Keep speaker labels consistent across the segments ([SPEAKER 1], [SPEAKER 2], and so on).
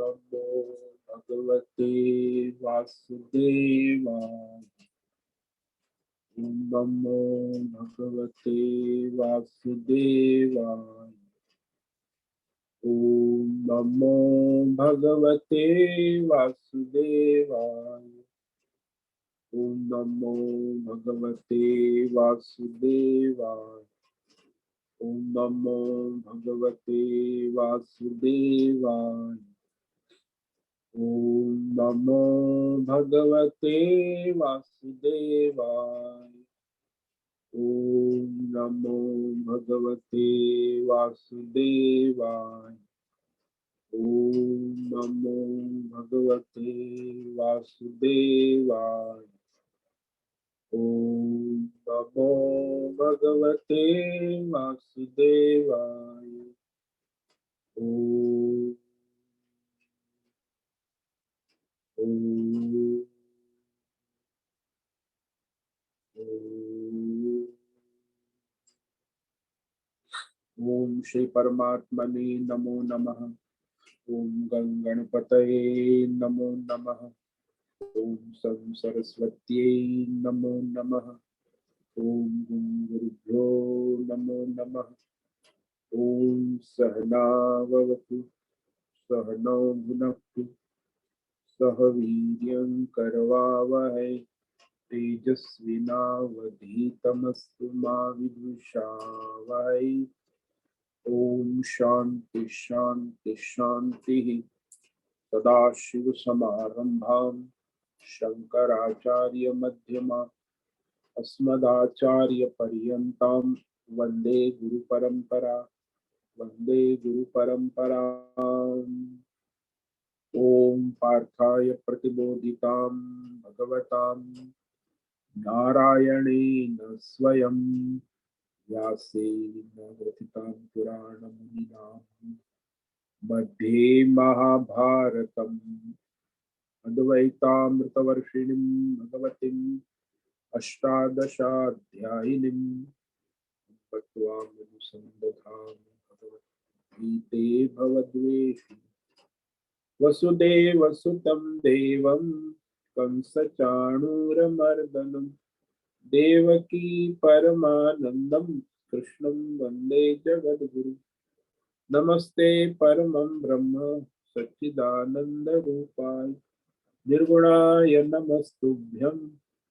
[SPEAKER 1] नमो भगवते वासुदेवाय। ओम नमो भगवते वासुदेवाय। ओम नमो भगवते वासुदेवाय। ओम नमो भगवते वासुदेवाय। ओम नमो भगवते वासुदेवाय। ओम नमो भगवते वासुदेवाय। ओम नमो भगवते वासुदेवाय। ओम नमो भगवते वासुदेवाय। ओम नमो भगवते वासुदेवाय। ओम ओम ओम श्री परमात्मने नमो नमः। ओम गं गणपतये नमो नमः। ओम सं सरस्वत्यै नमो नमः। ओम गुं गुरुभ्यो नमो नमः। ओम सहनाववतु सहनौ भुनक्तु सह वीर्यं करवावहै तेजस्विनावधीतमस्तु मा विद्विषावहै। ओम शांति शांति शांति। सदाशिव समारंभां शंकराचार्य मध्यमाम् अस्मदाचार्य पर्यन्तां वंदे गुरु परंपरा। वंदे गुरु परंपराम्। ओम पार्थाय प्रतिबोधितां भगवतां नारायणेन स्वयं व्यासेन ग्रथितां पुराणमुनिनां मध्ये महाभारतम् अद्वैतामृतवर्षिणीं भगवतीम् अष्टादशाध्यायिनीं तत्त्वामनुसन्धतामि भगवद्गीते भवद्वेषिणि। वसुदेवसुतं देवं कंसचाणूरमर्दनं देवकी परमानन्दं कृष्णं वन्दे जगद्गुरुं। नमस्ते परमं ब्रह्म सच्चिदानन्दरूपाय निर्गुणाय नमस्तुभ्यं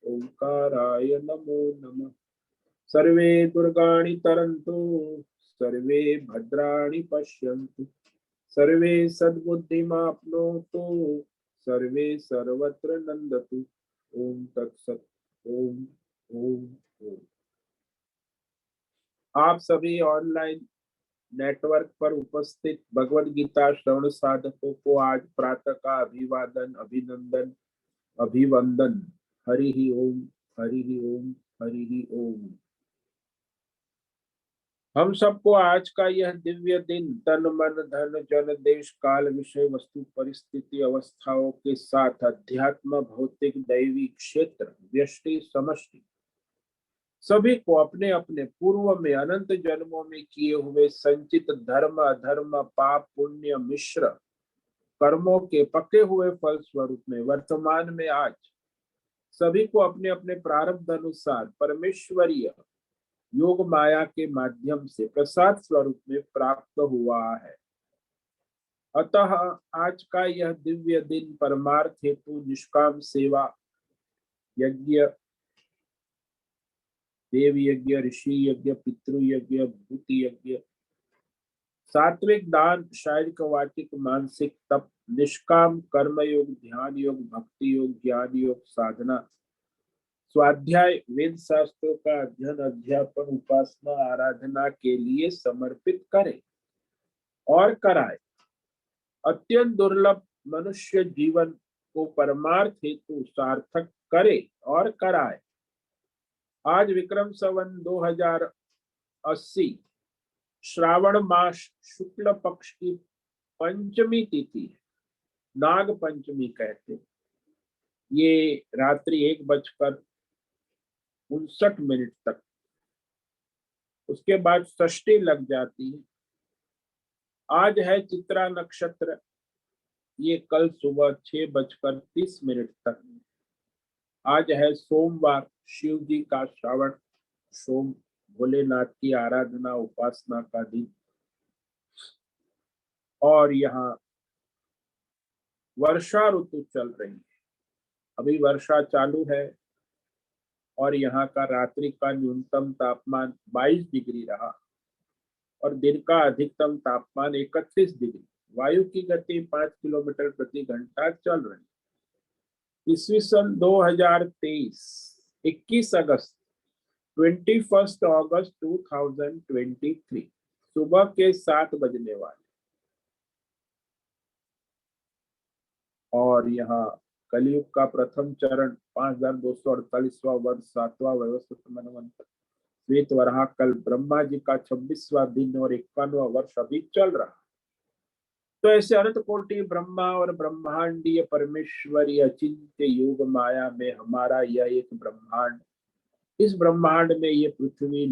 [SPEAKER 1] ओंकाराय नमो नमः। सर्वे दुर्गाणि तरन्तु सर्वे भद्राणि पश्यन्तु सर्वे सद्बुद्धिमाप्नोतु सर्वे सर्वत्र नन्दतु। ओम तत्सत्। ओम ओम ओम। आप सभी ऑनलाइन नेटवर्क पर उपस्थित भगवद गीता श्रवण साधकों को आज प्रातः का अभिवादन अभिनंदन अभिवंदन। हरि ही ओम हरि ही ओम हरि ही ओम। हम सबको आज का यह दिव्य दिन तन मन धन जन देश काल विषय वस्तु परिस्थिति अवस्थाओं के साथ अध्यात्म भौतिक दैवी क्षेत्र व्यष्टि समष्टि सभी को अपने अपने पूर्व में अनंत जन्मों में किए हुए संचित धर्म अधर्म पाप पुण्य मिश्र कर्मों के पके हुए फल स्वरूप में वर्तमान में आज सभी को अपने अपने प्रारब्ध अनुसार परमेश्वरीय योग माया के माध्यम से प्रसाद स्वरूप में प्राप्त हुआ है। अतः आज का यह दिव्य दिन परमार्थ हेतु निष्काम सेवा यज्ञ देव यज्ञ ऋषि यज्ञ पितृ यज्ञ भूति यज्ञ सात्विक दान शारीरिक वाचिक मानसिक तप निष्काम कर्म योग ध्यान योग भक्ति योग ज्ञान योग साधना स्वाध्याय वेद शास्त्रों का अध्ययन अध्यापन उपासना आराधना के लिए समर्पित करें और कराए। अत्यंत दुर्लभ मनुष्य जीवन को परमार्थ हेतु सार्थक करे और कराए। आज विक्रम संवत 2080 श्रावण मास शुक्ल पक्ष की पंचमी तिथि है, नाग पंचमी कहते। ये रात्रि 1:59 तक, उसके बाद षष्ठी लग जाती है। आज है चित्रा नक्षत्र ये कल सुबह 6:30 तक। आज है सोमवार, शिव जी का श्रावण सोम, भोलेनाथ की आराधना उपासना का दिन। और यहाँ वर्षा ऋतु चल रही है, अभी वर्षा चालू है। और यहाँ का रात्रि का न्यूनतम तापमान 22 डिग्री रहा और दिन का अधिकतम तापमान 31 डिग्री। वायु की गति 5 किलोमीटर प्रति घंटा चल रही। ईस्वी सन 2023, 21 अगस्त, 21 अगस्त 2023, सुबह के 7 बजने वाले। और यहाँ कलयुग का प्रथम चरण 5248वां वर्ष 7वां व्यवस्थित मनवंतर श्वेत वराह कल ब्रह्मा जी का 26वां दिन और 51वां वर्ष अभी चल रहा। तो ऐसे अनंत कोटि ब्रह्मा और ब्रह्मांडीय परमेश्वरी अचिंत्य योग माया में हमारा यह एक ब्रह्मांड, इस ब्रह्मांड में ये पृथ्वी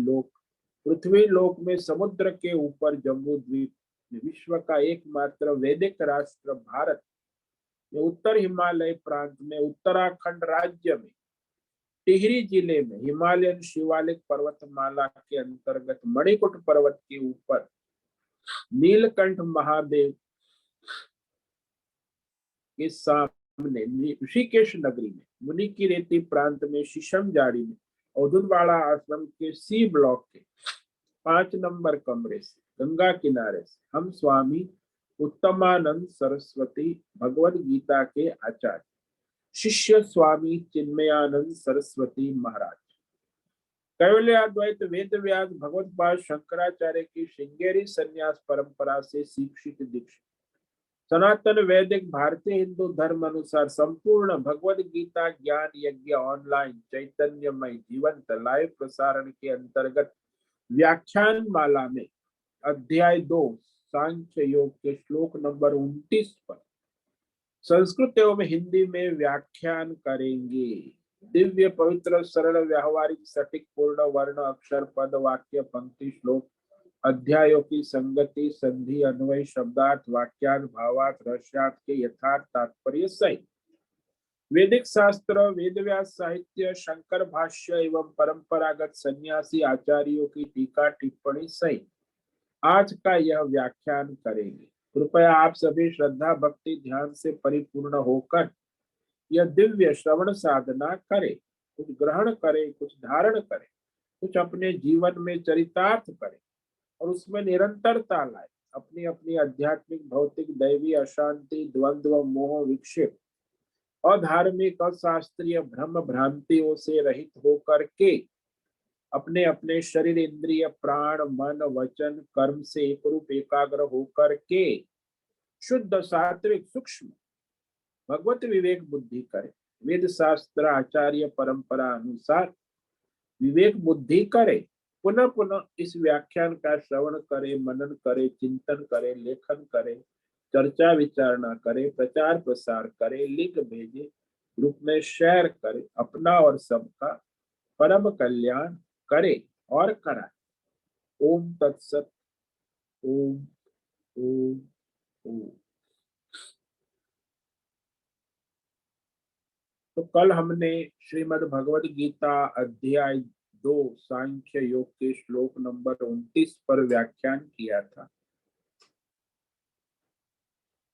[SPEAKER 1] लोक में समुद्र के ऊपर जम्बू द्वीप में विश्व का एकमात्र वैदिक राष्ट्र भारत में उत्तर हिमालय प्रांत में उत्तराखंड राज्य में टिहरी जिले में हिमालयन शिवालिक पर्वतमाला के अंतर्गत मणिकुट पर्वत के ऊपर नीलकंठ महादेव के सामने ऋषिकेश नगरी में मुनि की रेती प्रांत में शीशम जाड़ी में औदुनवाड़ा आश्रम के सी ब्लॉक के 5 नंबर कमरे से गंगा किनारे से हम स्वामी उत्तमानंद सरस्वती भगवद गीता के आचार्य शिष्य स्वामी चिन्मयानंद सरस्वती महाराज, कैवल्याद्वैत वेद व्यास भगवत्पाद शंकराचार्य की श्रृंगेरी संन्यास परंपरा से शिक्षित दीक्षित सनातन वैदिक भारतीय हिंदू धर्म अनुसार संपूर्ण भगवद गीता ज्ञान यज्ञ ऑनलाइन चैतन्यमय जीवंत लाइव प्रसारण के अंतर्गत व्याख्यान माला में अध्याय 2 सांख्य योग के श्लोक नंबर 29 पर संस्कृत एवं हिंदी में व्याख्यान करेंगे। दिव्य पवित्र सरल व्यावहारिक सटीक पूर्ण वर्ण अक्षर पद वाक्य पंक्ति श्लोक अध्यायों की संगति संधि अन्वय शब्दार्थ वाक्यार्थ भावार्थ रहस्यार्थ के यथार्थ तात्पर्य सहित वैदिक शास्त्र वेद व्यास साहित्य शंकर भाष्य एवं परंपरागत सन्यासी आचार्यों की टीका टिप्पणी सहित आज का यह व्याख्यान करेंगे। कृपया आप सभी श्रद्धा भक्ति ध्यान से परिपूर्ण होकर यह दिव्य श्रवण साधना करें, कुछ ग्रहण करें, कुछ धारण करें, कुछ अपने जीवन में चरितार्थ करें और उसमें निरंतरता लाए। अपनी अपनी आध्यात्मिक भौतिक दैवी अशांति द्वंद्व मोह विक्षेप अधार्मिक अशास्त्रीय भ्रम भ्रांतियों से रहित होकर के अपने अपने शरीर इंद्रिय प्राण मन वचन कर्म से एक रूप एकाग्र होकर के शुद्ध सात्विक सूक्ष्म भगवत विवेक बुद्धि करे। वेद शास्त्र आचार्य परंपरा अनुसार विवेक बुद्धि करे। पुनः पुनः इस व्याख्यान का श्रवण करे, मनन करे, चिंतन करे, लेखन करे, चर्चा विचारणा करे, प्रचार प्रसार करे, लिख भेजे, ग्रुप में शेयर करे, अपना और सबका परम कल्याण करे और कराए। ओम तत्सत। ओम ओम ओम। तो कल हमने श्रीमद् भगवद गीता अध्याय 2 सांख्य योग के श्लोक नंबर 29 पर व्याख्यान किया था,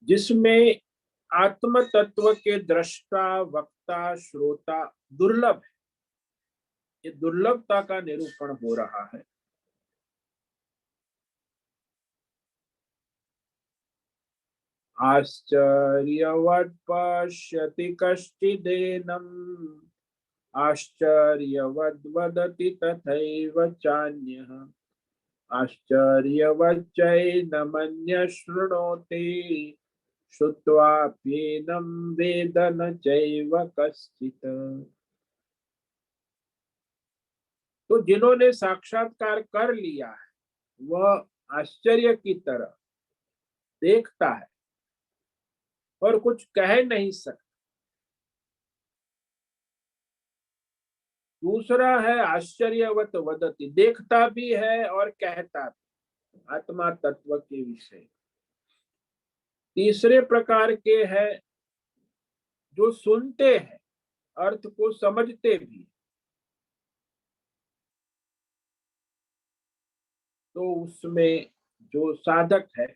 [SPEAKER 1] जिसमें आत्म तत्व के दृष्टा वक्ता श्रोता दुर्लभ है, ये दुर्लभता का निरूपण हो रहा है। आश्चर्यवत् पश्यति कश्चिदेनम् आश्चर्यवद् वदति तथैव चान्यः आश्चर्यवच्चैनमन्यः शृणोति श्रुत्वाप्येनं वेद न चैव कश्चित्। तो जिन्होंने साक्षात्कार कर लिया है वह आश्चर्य की तरह देखता है और कुछ कह नहीं सकता। दूसरा है आश्चर्यवत वदति, देखता भी है और कहता भी, आत्मा तत्व के विषय। तीसरे प्रकार के हैं जो सुनते हैं, अर्थ को समझते भी, तो उसमें जो साधक है।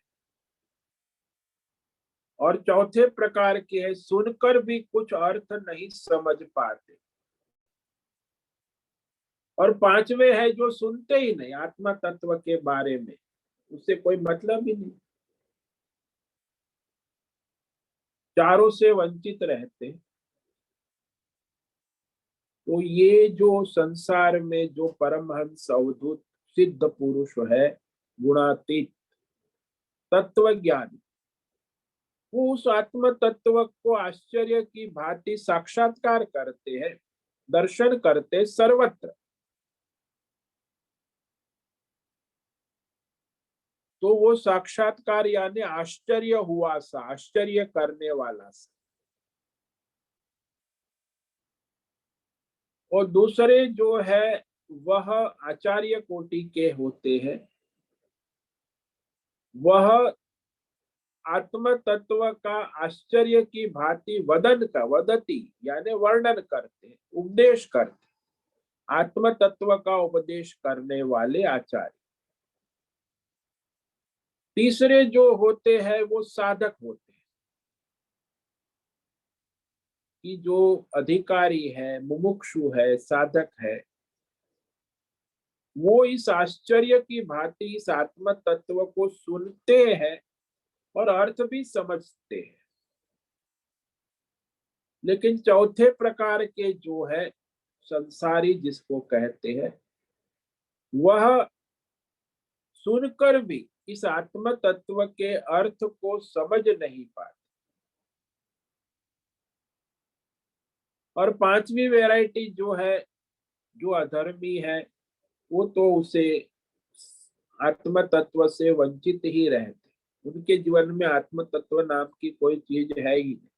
[SPEAKER 1] और चौथे प्रकार के हैं सुनकर भी कुछ अर्थ नहीं समझ पाते। और पांचवे है जो सुनते ही नहीं, आत्मा तत्व के बारे में उससे कोई मतलब ही नहीं, चारों से वंचित रहते। तो ये जो संसार में जो परमहंस अवधूत सिद्ध पुरुष है, गुणातीत तत्व ज्ञानी, वो उस आत्म तत्व को आश्चर्य की भांति साक्षात्कार करते हैं, दर्शन करते सर्वत्र। तो वो साक्षात्कार यानी आश्चर्य हुआ सा, आश्चर्य करने वाला सा। और दूसरे जो है वह आचार्य कोटि के होते हैं, वह आत्म तत्व का आश्चर्य की भांति वदन का, वदती यानी वर्णन करते, उपदेश करते, आत्म तत्व का उपदेश करने वाले आचार्य। तीसरे जो होते हैं वो साधक होते हैं, कि जो अधिकारी है, मुमुक्षु है, साधक है, वो इस आश्चर्य की भांति इस आत्म तत्व को सुनते हैं और अर्थ भी समझते हैं। लेकिन चौथे प्रकार के जो है संसारी जिसको कहते हैं, वह सुनकर भी इस आत्म तत्व के अर्थ को समझ नहीं पाते। और पांचवी वैरायटी जो है, जो अधर्मी है, वो तो उसे आत्म तत्व से वंचित ही रहते, उनके जीवन में आत्म तत्व नाम की कोई चीज है ही नहीं।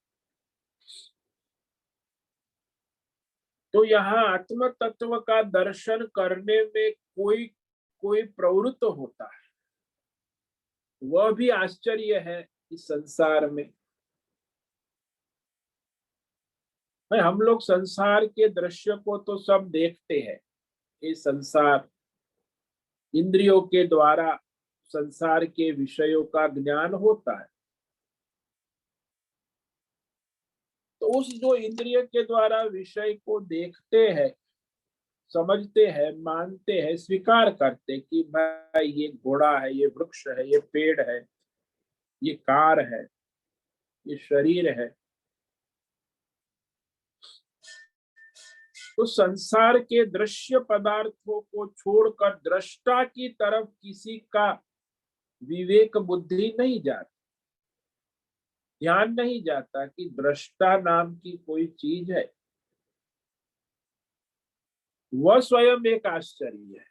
[SPEAKER 1] तो यहाँ आत्म तत्व का दर्शन करने में कोई कोई प्रवृत्त होता है, वह भी आश्चर्य है इस संसार में। भाई हम लोग संसार के दृश्य को तो सब देखते हैं, ये संसार इंद्रियों के द्वारा संसार के विषयों का ज्ञान होता है। तो उस जो इंद्रिय के द्वारा विषय को देखते हैं, समझते हैं, मानते हैं, स्वीकार करते कि भाई ये घोड़ा है, ये वृक्ष है, ये पेड़ है, ये कार है, ये शरीर है। तो संसार के दृश्य पदार्थों को छोड़कर दृष्टा की तरफ किसी का विवेक बुद्धि नहीं जाती, ध्यान नहीं जाता कि दृष्टा नाम की कोई चीज है। वह स्वयं एक आश्चर्य है।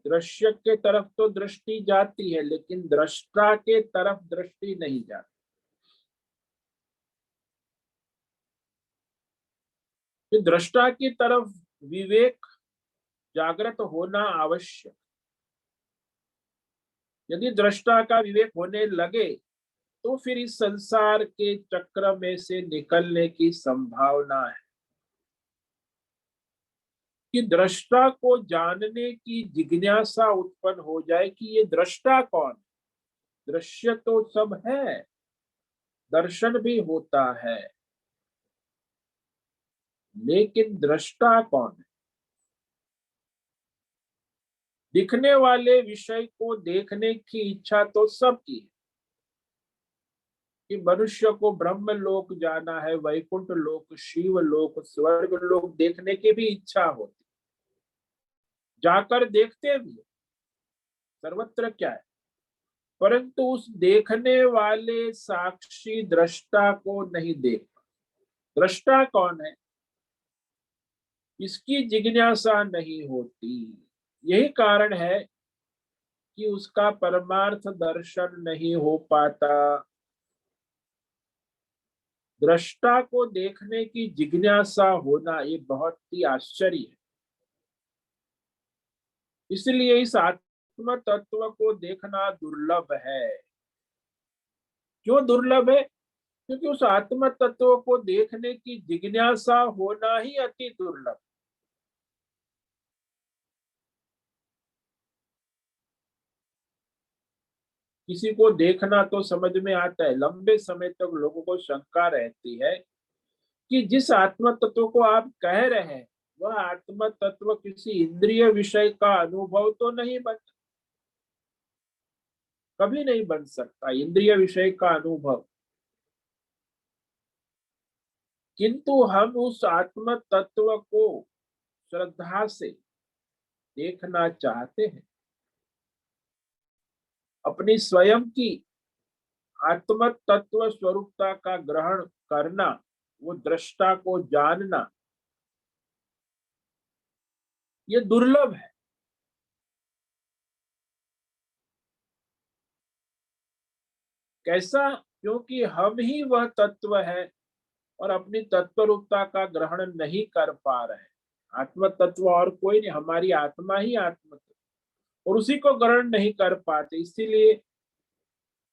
[SPEAKER 1] दृश्य के तरफ तो दृष्टि जाती है, लेकिन दृष्टा के तरफ दृष्टि नहीं जाती। तो दृष्टा की तरफ विवेक जागृत होना आवश्यक। यदि दृष्टा का विवेक होने लगे तो फिर इस संसार के चक्र में से निकलने की संभावना है। कि दृष्टा को जानने की जिज्ञासा उत्पन्न हो जाए कि ये दृष्टा कौन है। दृश्य तो सब है, दर्शन भी होता है, लेकिन दृष्टा कौन है। दिखने वाले विषय को देखने की इच्छा तो सबकी है, कि मनुष्य को ब्रह्म लोक जाना है, वैकुंठ लोक, शिव लोक, स्वर्ग लोक देखने की भी इच्छा होती, जाकर देखते भी सर्वत्र क्या है। परंतु उस देखने वाले साक्षी दृष्टा को नहीं देख पा। दृष्टा कौन है इसकी जिज्ञासा नहीं होती। यही कारण है कि उसका परमार्थ दर्शन नहीं हो पाता। दृष्टा को देखने की जिज्ञासा होना ये बहुत ही आश्चर्य है। इसलिए इस आत्म तत्व को देखना दुर्लभ है, क्यों दुर्लभ है? क्योंकि उस आत्म तत्व को देखने की जिज्ञासा होना ही अति दुर्लभ। किसी को देखना तो समझ में आता है, लंबे समय तक लोगों को शंका रहती है कि जिस आत्म तत्व को आप कह रहे हैं वह आत्म तत्व किसी इंद्रिय विषय का अनुभव तो नहीं बन, कभी नहीं बन सकता इंद्रिय विषय का अनुभव। किंतु हम उस आत्म तत्व को श्रद्धा से देखना चाहते हैं, अपनी स्वयं की आत्म तत्व स्वरूपता का ग्रहण करना, वो दृष्टा को जानना, ये दुर्लभ है। कैसा? क्योंकि हम ही वह तत्व है और अपनी तत्व रूपता का ग्रहण नहीं कर पा रहे। आत्म तत्व और कोई नहीं, हमारी आत्मा ही आत्म तत्व, और उसी को ग्रहण नहीं कर पाते, इसीलिए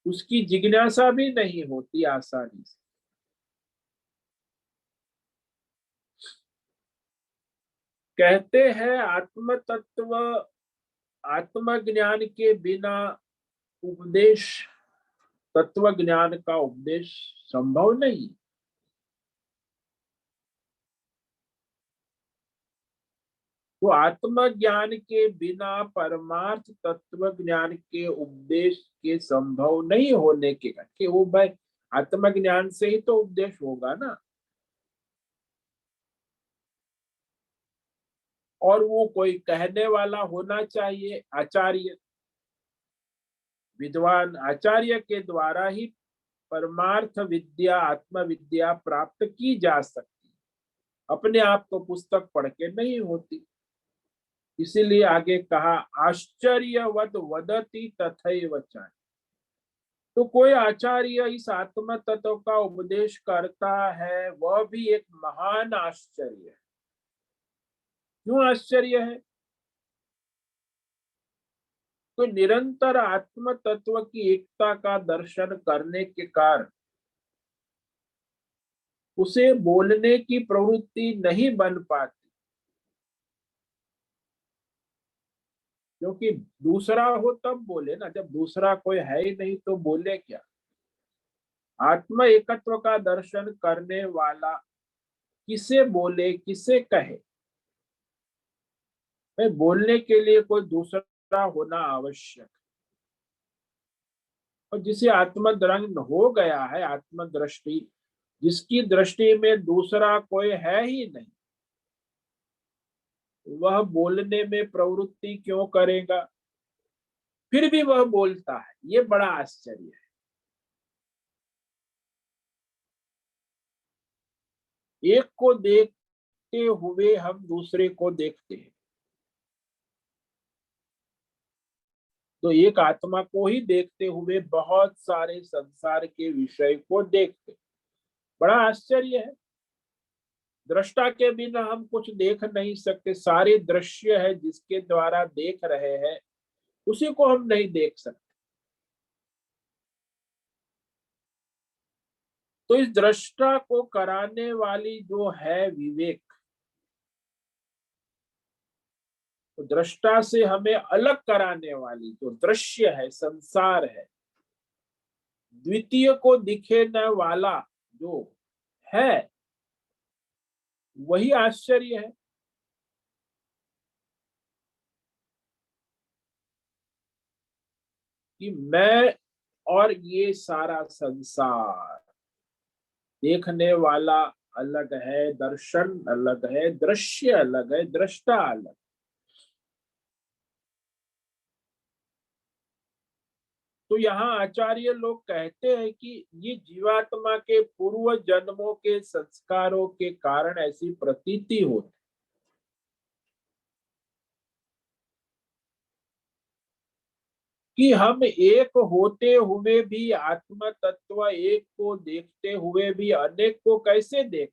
[SPEAKER 1] उसकी जिज्ञासा भी नहीं होती आसानी से। कहते हैं आत्म तत्व, आत्मज्ञान के बिना उपदेश, तत्व ज्ञान का उपदेश संभव नहीं। तो आत्मज्ञान के बिना परमार्थ तत्व ज्ञान के उपदेश के संभव नहीं होने के कारण कि वो भाई आत्मज्ञान से ही तो उपदेश होगा ना। और वो कोई कहने वाला होना चाहिए, आचार्य, विद्वान आचार्य के द्वारा ही परमार्थ विद्या, आत्म विद्या प्राप्त की जा सकती, अपने आप तो पुस्तक पढ़ के नहीं होती। इसीलिए आगे कहा आश्चर्यवत वदति तथैव च। तो कोई आचार्य इस आत्म तत्व का उपदेश करता है, वह भी एक महान आश्चर्य है। क्यों आश्चर्य है? तो निरंतर आत्म तत्व की एकता का दर्शन करने के कारण उसे बोलने की प्रवृत्ति नहीं बन पाती, क्योंकि दूसरा हो तब बोले ना, जब दूसरा कोई है ही नहीं तो बोले क्या। आत्म एकत्व का दर्शन करने वाला किसे बोले, किसे कहे? भाई बोलने के लिए कोई दूसरा होना आवश्यक। और जिसे आत्मद्रंग हो गया है, आत्मदृष्टि, जिसकी दृष्टि में दूसरा कोई है ही नहीं, वह बोलने में प्रवृत्ति क्यों करेगा? फिर भी वह बोलता है, ये बड़ा आश्चर्य है। एक को देखते हुए हम दूसरे को देखते हैं, तो एक आत्मा को ही देखते हुए बहुत सारे संसार के विषय को देखते, बड़ा आश्चर्य है। दृष्टा के बिना हम कुछ देख नहीं सकते, सारे दृश्य है जिसके द्वारा देख रहे हैं उसी को हम नहीं देख सकते। तो इस दृष्टा को कराने वाली जो है विवेक, तो दृष्टा से हमें अलग कराने वाली जो दृश्य है, संसार है, द्वितीय को दिखे न वाला जो है, वही आश्चर्य है। कि मैं और ये सारा संसार, देखने वाला अलग है, दर्शन अलग है, दृश्य अलग है, दृष्टा अलग। तो यहाँ आचार्य लोग कहते हैं कि ये जीवात्मा के पूर्व जन्मों के संस्कारों के कारण ऐसी प्रतीति होती, कि हम एक होते हुए भी, आत्म तत्व एक को देखते हुए भी अनेक को कैसे देख।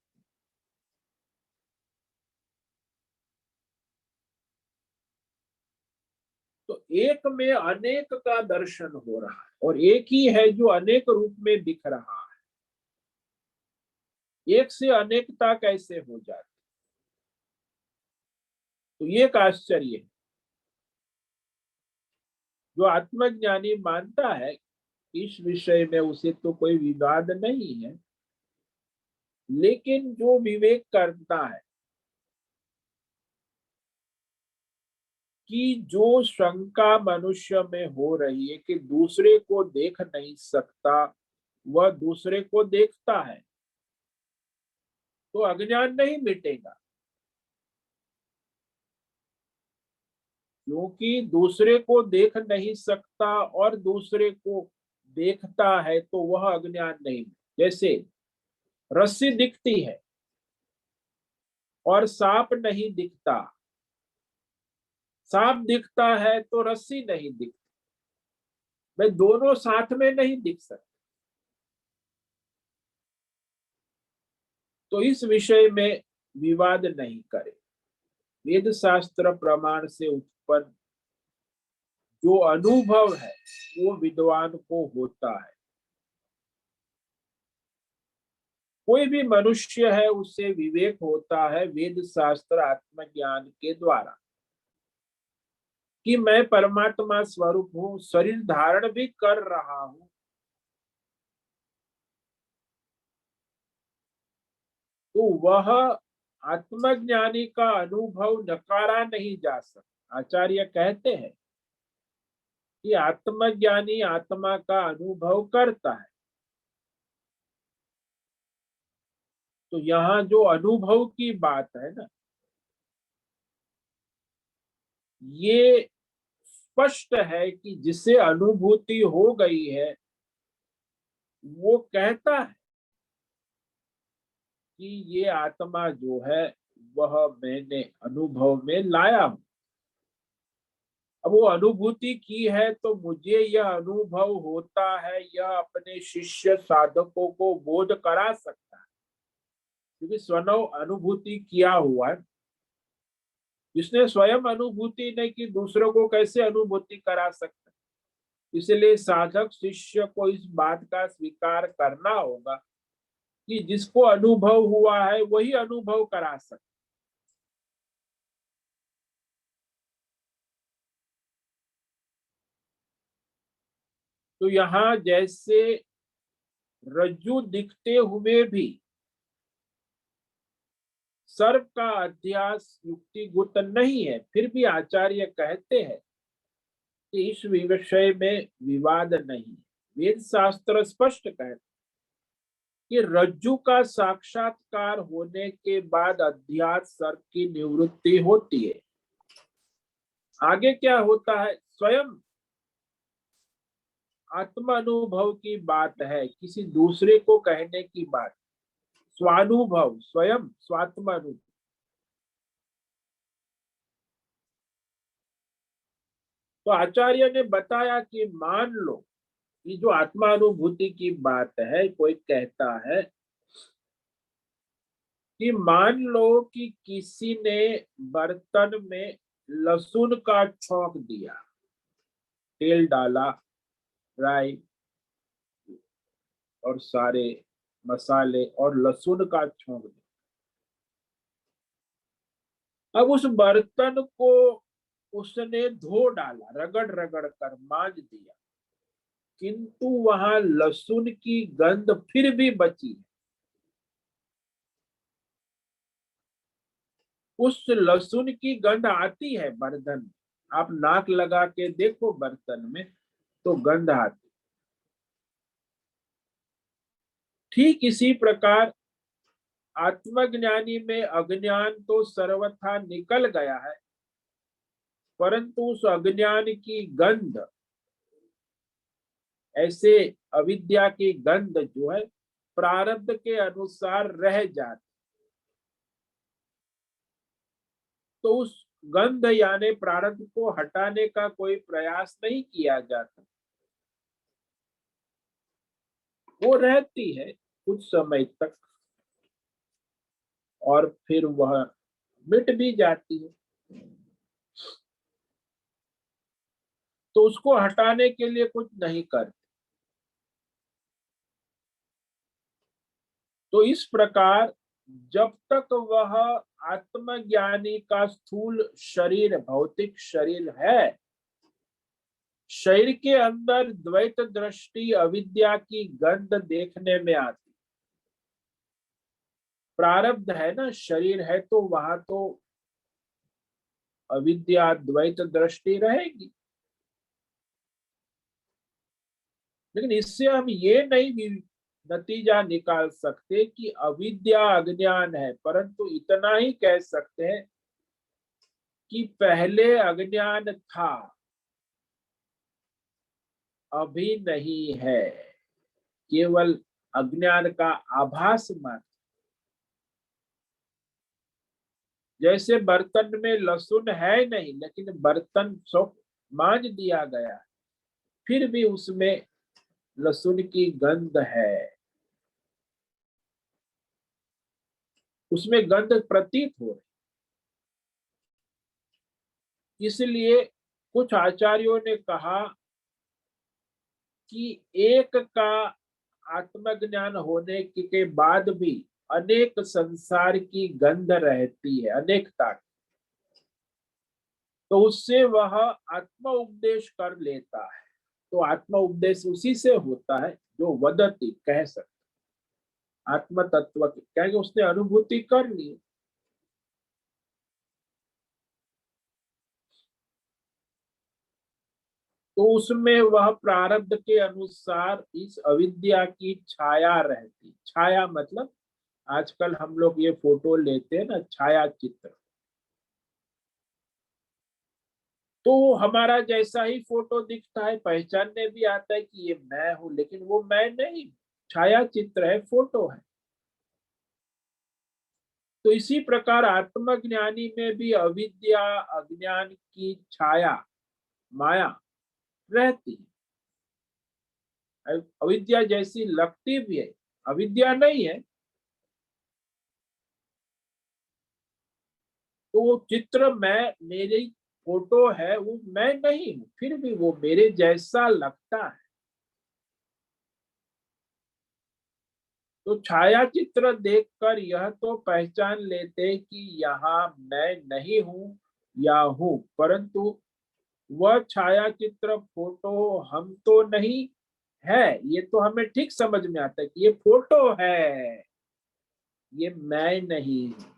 [SPEAKER 1] तो एक में अनेक का दर्शन हो रहा है। और एक ही है जो अनेक रूप में दिख रहा है। एक से अनेकता कैसे हो जाती, तो ये एक आश्चर्य है। जो आत्मज्ञानी मानता है इस विषय में उसे तो कोई विवाद नहीं है, लेकिन जो विवेक करता है कि जो शंका मनुष्य में हो रही है कि दूसरे को देख नहीं सकता, वह दूसरे को देखता है, तो अज्ञान नहीं मिटेगा। क्योंकि दूसरे को देख नहीं सकता और दूसरे को देखता है तो वह अज्ञान नहीं। जैसे रस्सी दिखती है और सांप नहीं दिखता, सांप दिखता है तो रस्सी नहीं दिखती, भाई दोनों साथ में नहीं दिख सकते। तो इस विषय में विवाद नहीं करें। वेद शास्त्र प्रमाण से उत्पन्न जो अनुभव है वो विद्वान को होता है। कोई भी मनुष्य है उससे विवेक होता है वेद शास्त्र आत्मज्ञान के द्वारा कि मैं परमात्मा स्वरूप हूं, शरीर धारण भी कर रहा हूं। तो वह आत्मज्ञानी का अनुभव नकारा नहीं जा सकता। आचार्य कहते हैं कि आत्मज्ञानी आत्मा का अनुभव करता है। तो यहाँ जो अनुभव की बात है ना, ये स्पष्ट है कि जिसे अनुभूति हो गई है वो कहता है कि ये आत्मा जो है वह मैंने अनुभव में लाया हूं। अब वो अनुभूति की है तो मुझे यह अनुभव होता है, यह अपने शिष्य साधकों को बोध करा सकता है, क्योंकि स्वयं अनुभूति किया हुआ है। जिसने स्वयं अनुभूति नहीं की दूसरों को कैसे अनुभूति करा सकता है। इसलिए साधक शिष्य को इस बात का स्वीकार करना होगा कि जिसको अनुभव हुआ है वही अनुभव करा सकता है। तो यहाँ जैसे रज्जु दिखते हुए भी सर्प का अध्यास युक्तिगत नहीं है, फिर भी आचार्य कहते हैं कि इस विषय में विवाद नहीं। वेद शास्त्र स्पष्ट कहते कि रज्जु का साक्षात्कार होने के बाद अध्यास सर्प की निवृत्ति होती है। आगे क्या होता है, स्वयं आत्म अनुभव की बात है, किसी दूसरे को कहने की बात। स्वानुभव, स्वयं स्वात्म अनुभव। तो आचार्य ने बताया कि मान लो ये जो आत्मानुभूति की बात है, कोई कहता है कि मान लो कि किसी ने बर्तन में लहसुन का छौंक दिया, तेल डाला, राई और सारे मसाले और लहसुन का छौंक दिया। अब उस बर्तन को उसने धो डाला, रगड़ रगड़ कर मांज दिया, किंतु वहां लहसुन की गंध फिर भी बची है। उस लहसुन की गंध आती है बर्तन में, आप नाक लगा के देखो बर्तन में तो गंध आती। ठीक इसी प्रकार आत्मज्ञानी में अज्ञान तो सर्वथा निकल गया है, परंतु उस अज्ञान की गंध, ऐसे अविद्या की गंध जो है प्रारब्ध के अनुसार रह जाती। तो उस गंध यानी प्रारब्ध को हटाने का कोई प्रयास नहीं किया जाता, वो रहती है कुछ समय तक और फिर वह मिट भी जाती है। तो उसको हटाने के लिए कुछ नहीं करते। तो इस प्रकार जब तक वह आत्मज्ञानी का स्थूल शरीर, भौतिक शरीर है, शरीर के अंदर द्वैत दृष्टि, अविद्या की गंध देखने में आती। प्रारब्ध है ना, शरीर है तो वहां तो अविद्या, द्वैत दृष्टि रहेगी। लेकिन इससे हम ये नहीं भी नतीजा निकाल सकते कि अविद्या अज्ञान है, परंतु इतना ही कह सकते हैं कि पहले अज्ञान था, अभी नहीं है, केवल अज्ञान का आभास मात्र। जैसे बर्तन में लहसुन है नहीं, लेकिन बर्तन सब मांज दिया गया, फिर भी उसमें लहसुन की गंध है, उसमें गंध प्रतीत हो रही। इसलिए कुछ आचार्यों ने कहा कि एक का आत्मज्ञान होने के बाद भी अनेक संसार की गंध रहती है, अनेकता। तो उससे वह आत्म उपदेश कर लेता है। तो आत्म उपदेश उसी से होता है जो वदति कह सकते, आत्म तत्व की, क्योंकि उसने अनुभूति कर ली। तो उसमें वह प्रारब्ध के अनुसार इस अविद्या की छाया रहती। छाया मतलब आजकल हम लोग ये फोटो लेते हैं ना, छाया चित्र, तो हमारा जैसा ही फोटो दिखता है, पहचानने भी आता है कि ये मैं हूं, लेकिन वो मैं नहीं, छाया चित्र है, फोटो है। तो इसी प्रकार आत्मज्ञानी में भी अविद्या, अज्ञान की छाया, माया रहती है। अविद्या जैसी लगती भी है, अविद्या नहीं है। तो वो चित्र मैं, मेरी फोटो है, वो मैं नहीं हूं, फिर भी वो मेरे जैसा लगता है। तो छाया चित्र देखकर यह तो पहचान लेते कि यहाँ मैं नहीं हूं या हूं, परंतु वह छाया चित्र, फोटो हम तो नहीं है। ये तो हमें ठीक समझ में आता है कि ये फोटो है, ये मैं नहीं हूं।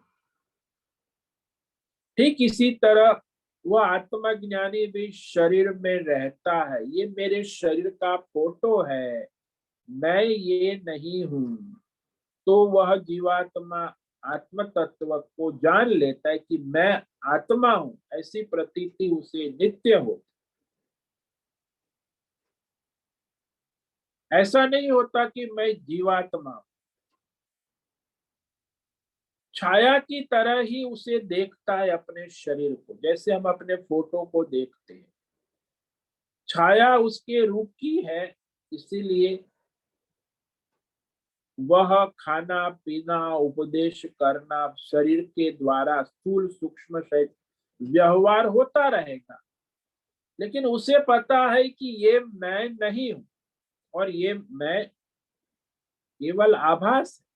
[SPEAKER 1] ठीक इसी तरह वह आत्मज्ञानी भी शरीर में रहता है, ये मेरे शरीर का फोटो है, मैं ये नहीं हूं। तो वह जीवात्मा आत्म तत्व को जान लेता है कि मैं आत्मा हूं, ऐसी प्रतीति उसे नित्य हो। ऐसा नहीं होता कि मैं जीवात्मा हूं। छाया की तरह ही उसे देखता है अपने शरीर को, जैसे हम अपने फोटो को देखते हैं। छाया उसके रूप की है, इसीलिए वह खाना पीना, उपदेश करना, शरीर के द्वारा स्थूल सूक्ष्म शरीर व्यवहार होता रहेगा। लेकिन उसे पता है कि ये मैं नहीं हूं, और ये मैं केवल आभास है।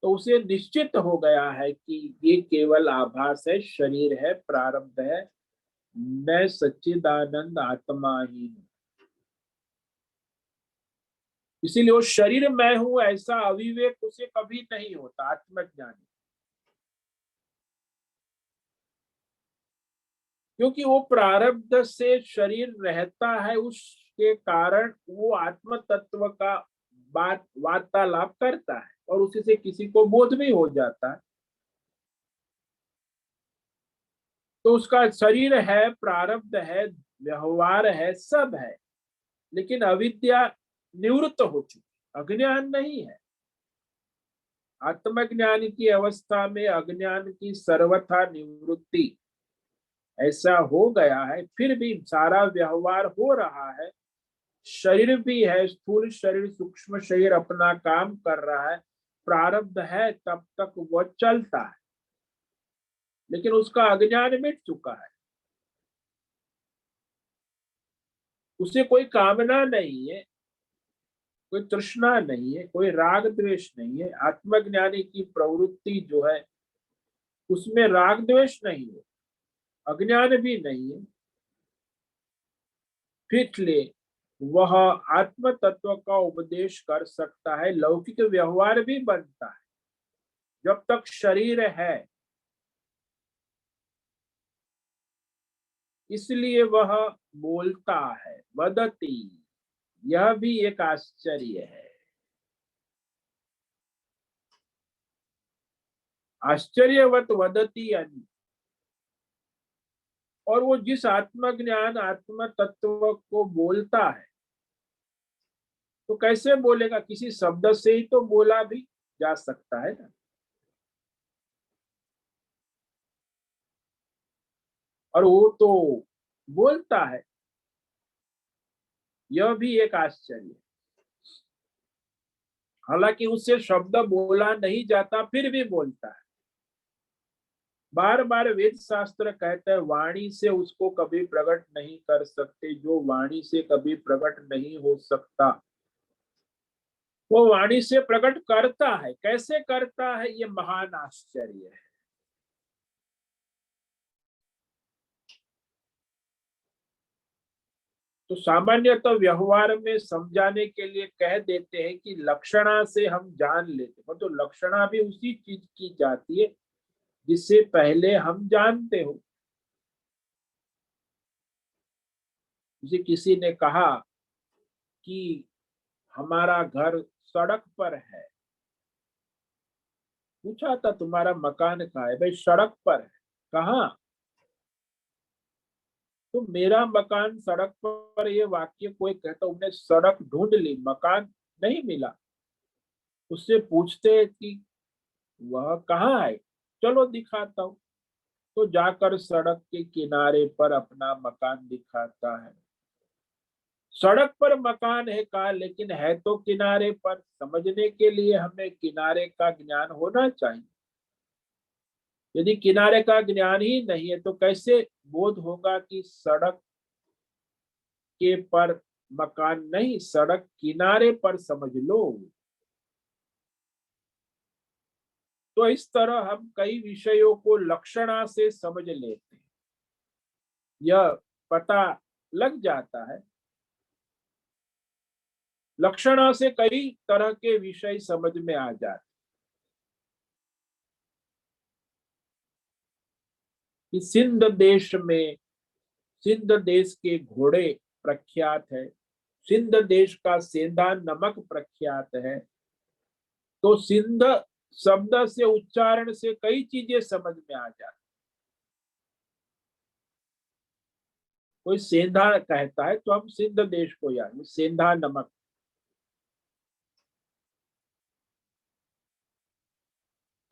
[SPEAKER 1] तो उसे निश्चित हो गया है कि ये केवल आभास है, शरीर है, प्रारब्ध है, मैं सच्चिदानंद आत्मा ही हूं। इसीलिए वो शरीर मैं हूं ऐसा अविवेक उसे कभी नहीं होता आत्मज्ञानी, क्योंकि वो प्रारब्ध से शरीर रहता है, उसके कारण वो आत्म तत्व का बात वार्तालाप करता है, और उसी से किसी को बोध भी हो जाता है। तो उसका शरीर है, प्रारब्ध है, व्यवहार है, सब है, लेकिन अविद्या निवृत्त हो चुकी, अज्ञान नहीं है। आत्मज्ञान की अवस्था में अज्ञान की सर्वथा निवृत्ति, ऐसा हो गया है। फिर भी सारा व्यवहार हो रहा है, शरीर भी है, स्थूल शरीर, सूक्ष्म शरीर अपना काम कर रहा है, प्रारब्ध है, तब तक वो चलता है, लेकिन उसका अज्ञान मिट चुका है, उसे कोई कामना नहीं है। कोई तृष्णा नहीं है, कोई राग द्वेष नहीं है। आत्मज्ञानी की प्रवृत्ति जो है उसमें राग द्वेष नहीं है, अज्ञान भी नहीं है। इसलिए वह आत्म तत्व का उपदेश कर सकता है, लौकिक व्यवहार भी बनता है जब तक शरीर है। इसलिए वह बोलता है, वदती। यह भी एक आश्चर्य है। आश्चर्यवत वदती अन्य। और वो जिस आत्मज्ञान आत्म तत्व को बोलता है तो कैसे बोलेगा? किसी शब्द से ही तो बोला भी जा सकता है ना। और वो तो बोलता है, यह भी एक आश्चर्य है। हालांकि उससे शब्द बोला नहीं जाता, फिर भी बोलता है। बार बार वेद शास्त्र कहते हैं वाणी से उसको कभी प्रकट नहीं कर सकते, जो वाणी से कभी प्रकट नहीं हो सकता वो वाणी से प्रकट करता है। कैसे करता है, ये महान आश्चर्य है। तो सामान्यतः व्यवहार में समझाने के लिए कह देते हैं कि लक्षणा से हम जान लेते हैं। तो लक्षणा भी उसी चीज की जाती है जिससे पहले हम जानते हो। जैसे किसी ने कहा कि हमारा घर सड़क पर है, पूछा था तुम्हारा मकान कहाँ है? भाई सड़क पर है। कहाँ? तो मेरा मकान सड़क पर, ये वाक्य कोई कहता, उन्हें सड़क ढूंढ ली, मकान नहीं मिला। उससे पूछते कि वह कहाँ है, चलो दिखाता हूँ। तो जाकर सड़क के किनारे पर अपना मकान दिखाता है। सड़क पर मकान है कहा, लेकिन है तो किनारे पर। समझने के लिए हमें किनारे का ज्ञान होना चाहिए। यदि किनारे का ज्ञान ही नहीं है तो कैसे बोध होगा कि सड़क के पर मकान नहीं, सड़क किनारे पर समझ लो। तो इस तरह हम कई विषयों को लक्षणा से समझ लेते हैं। यह पता लग जाता है, लक्षणा से कई तरह के विषय समझ में आ जाते। कि सिंध देश के घोड़े प्रख्यात है, सिंध देश का सेंधा नमक प्रख्यात है। तो सिंध शब्द से, उच्चारण से कई चीजें समझ में आ जाती। कोई सेंधा कहता है तो हम सिंध देश को याद, सेंधा नमक।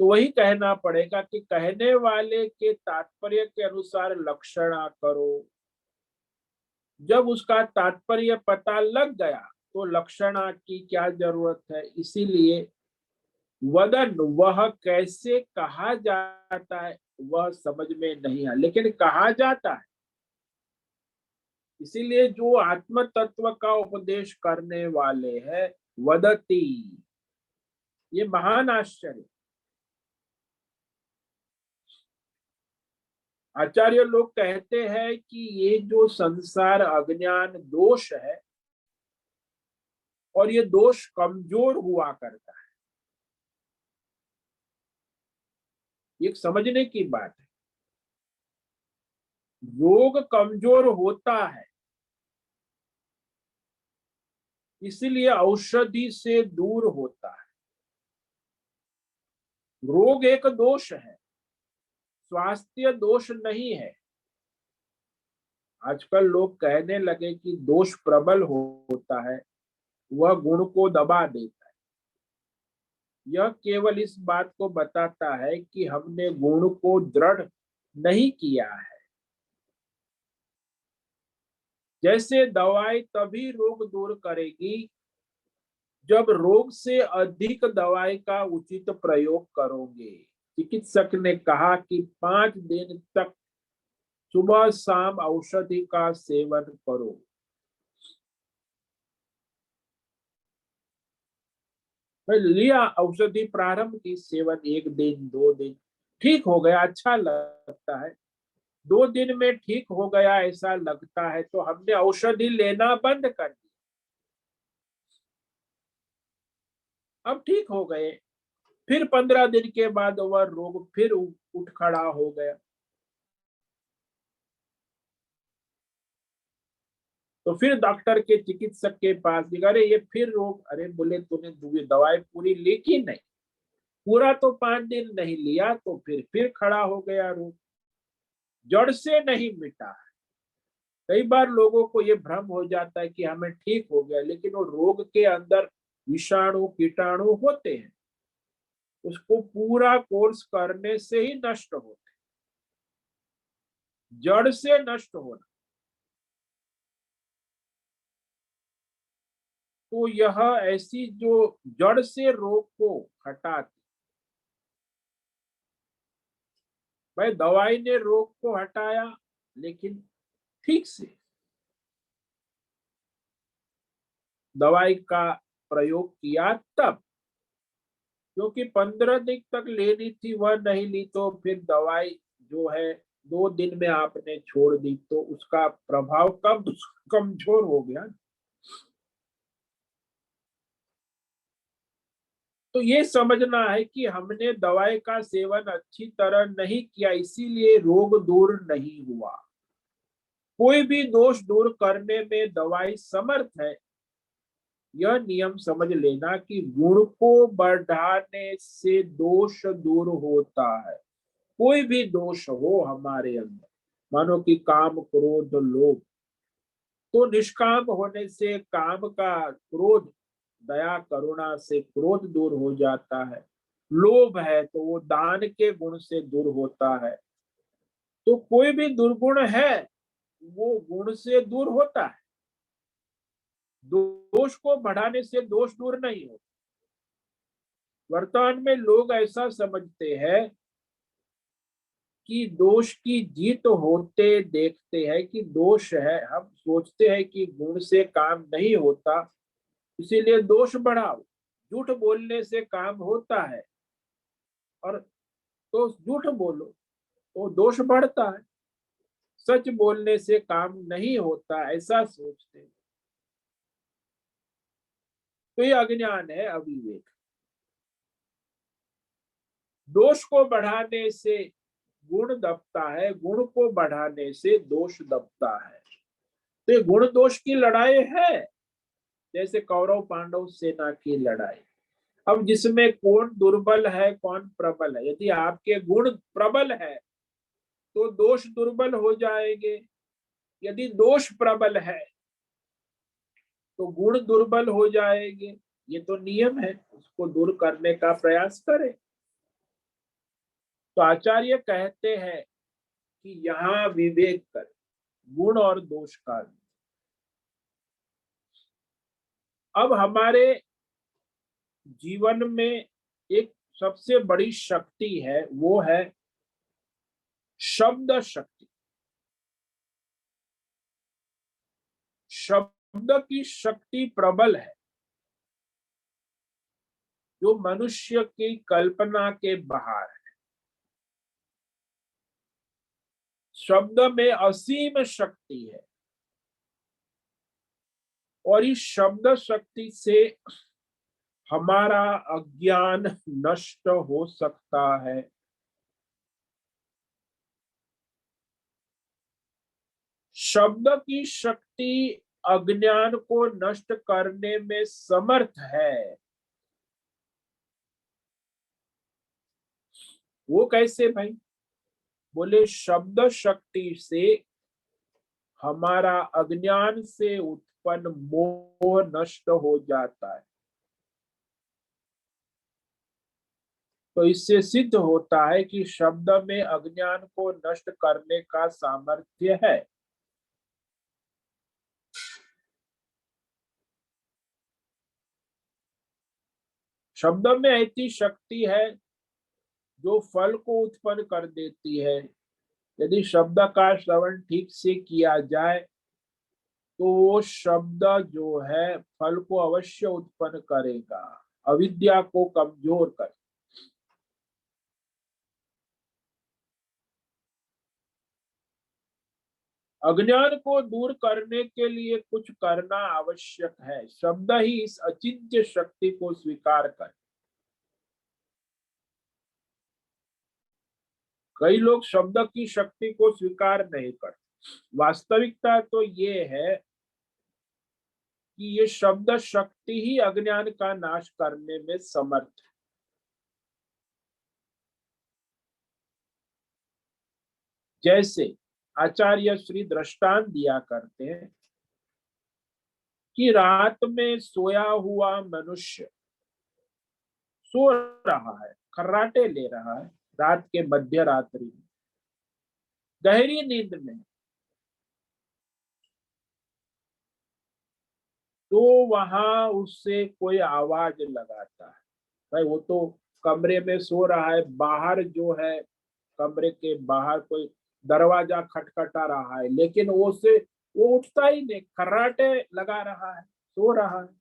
[SPEAKER 1] तो वही कहना पड़ेगा कि कहने वाले के तात्पर्य के अनुसार लक्षणा करो। जब उसका तात्पर्य पता लग गया तो लक्षणा की क्या जरूरत है। इसीलिए वदन, वह कैसे कहा जाता है वह समझ में नहीं है, लेकिन कहा जाता है। इसीलिए जो आत्म तत्व का उपदेश करने वाले हैं, वदती, ये महान आश्चर्य। आचार्य लोग कहते हैं कि ये जो संसार अज्ञान दोष है, और ये दोष कमजोर हुआ करता है। एक समझने की बात है, रोग कमजोर होता है, इसलिए औषधि से दूर होता है। रोग एक दोष है, स्वास्थ्य दोष नहीं है। आजकल लोग कहने लगे कि दोष प्रबल होता है, वह गुण को दबा देता है। यह केवल इस बात को बताता है कि हमने गुण को दृढ़ नहीं किया है। जैसे दवाई तभी रोग दूर करेगी जब रोग से अधिक दवाई का उचित प्रयोग करोगे। चिकित्सक ने कहा कि 5 दिन तक सुबह शाम औषधि का सेवन करो। लिया औषधि प्रारंभ की, सेवन 1 दिन 2 दिन ठीक हो गया, अच्छा लगता है, 2 दिन में ठीक हो गया ऐसा लगता है, तो हमने औषधि लेना बंद कर दिया। अब ठीक हो गए, फिर 15 दिन के बाद वह रोग फिर उठ खड़ा हो गया। तो फिर डॉक्टर के चिकित्सक के पास गए, अरे ये फिर रोग, अरे बोले तूने दवाई पूरी ली कि नहीं? पूरा तो 5 दिन नहीं लिया, तो फिर खड़ा हो गया रोग, जड़ से नहीं मिटा। कई बार लोगों को ये भ्रम हो जाता है कि हमें ठीक हो गया, लेकिन वो रोग के अंदर विषाणु कीटाणु होते हैं, उसको पूरा कोर्स करने से ही नष्ट होते, जड़ से नष्ट होना। तो यह ऐसी जो जड़ से रोग को हटाती, भाई दवाई ने रोग को हटाया, लेकिन ठीक से दवाई का प्रयोग किया तब, क्योंकि 15 दिन तक लेनी थी वह नहीं ली, तो फिर दवाई जो है 2 दिन में आपने छोड़ दी, तो उसका प्रभाव कम कमजोर हो गया। तो ये समझना है कि हमने दवाई का सेवन अच्छी तरह नहीं किया, इसीलिए रोग दूर नहीं हुआ। कोई भी दोष दूर करने में दवाई समर्थ है, यह नियम समझ लेना कि गुण को बढ़ाने से दोष दूर होता है। कोई भी दोष हो हमारे अंदर, मानो कि काम क्रोध लोभ, तो निष्काम होने से काम का क्रोध, दया करुणा से क्रोध दूर हो जाता है। लोभ है तो वो दान के गुण से दूर होता है। तो कोई भी दुर्गुण है वो गुण से दूर होता है, दोष को बढ़ाने से दोष दूर नहीं होता। वर्तमान में लोग ऐसा समझते हैं कि दोष की जीत होते देखते हैं कि दोष है, हम सोचते हैं कि गुण से काम नहीं होता, इसीलिए दोष बढ़ाओ। झूठ बोलने से काम होता है, और तो झूठ बोलो तो दोष बढ़ता है। सच बोलने से काम नहीं होता ऐसा सोचते हैं। तो ये अज्ञान है, अविवेक। दोष को बढ़ाने से गुण दबता है, गुण को बढ़ाने से दोष दबता है। तो ये गुण दोष की लड़ाई है, जैसे कौरव पांडव सेना की लड़ाई। अब जिसमें कौन दुर्बल है कौन प्रबल है, यदि आपके गुण प्रबल है तो दोष दुर्बल हो जाएंगे, यदि दोष प्रबल है तो गुण दुर्बल हो जाएंगे। ये तो नियम है, उसको दूर करने का प्रयास करें। तो आचार्य कहते हैं कि यहाँ विवेक कर, गुण और दोष का। अब हमारे जीवन में एक सबसे बड़ी शक्ति है, वो है शब्द शक्ति। शब्द की शक्ति प्रबल है, जो मनुष्य की कल्पना के बाहर है। शब्द में असीम शक्ति है, और इस शब्द शक्ति से हमारा अज्ञान नष्ट हो सकता है। शब्द की शक्ति अज्ञान को नष्ट करने में समर्थ है। वो कैसे भाई? बोले शब्द शक्ति से हमारा अज्ञान से उत्पन्न मोह नष्ट हो जाता है। तो इससे सिद्ध होता है कि शब्द में अज्ञान को नष्ट करने का सामर्थ्य है। शब्द में ऐसी शक्ति है जो फल को उत्पन्न कर देती है। यदि शब्द का श्रवण ठीक से किया जाए तो वो शब्द जो है फल को अवश्य उत्पन्न करेगा, अविद्या को कमजोर करे। अज्ञान को दूर करने के लिए कुछ करना आवश्यक है। शब्द ही इस अचिंत्य शक्ति को स्वीकार करे। कई लोग शब्द की शक्ति को स्वीकार नहीं करते। वास्तविकता तो ये है कि ये शब्द शक्ति ही अज्ञान का नाश करने में समर्थ है। जैसे आचार्य श्री दृष्टांत दिया करते हैं कि रात में सोया हुआ मनुष्य सो रहा है, खर्राटे ले रहा है, रात के मध्य रात्रि में गहरी नींद में, तो वहां उससे कोई आवाज लगाता है। भाई वो तो कमरे में सो रहा है, बाहर जो है कमरे के बाहर कोई दरवाजा खटखटा रहा है, लेकिन वो उठता ही नहीं, खर्राटे लगा रहा है, सो रहा है।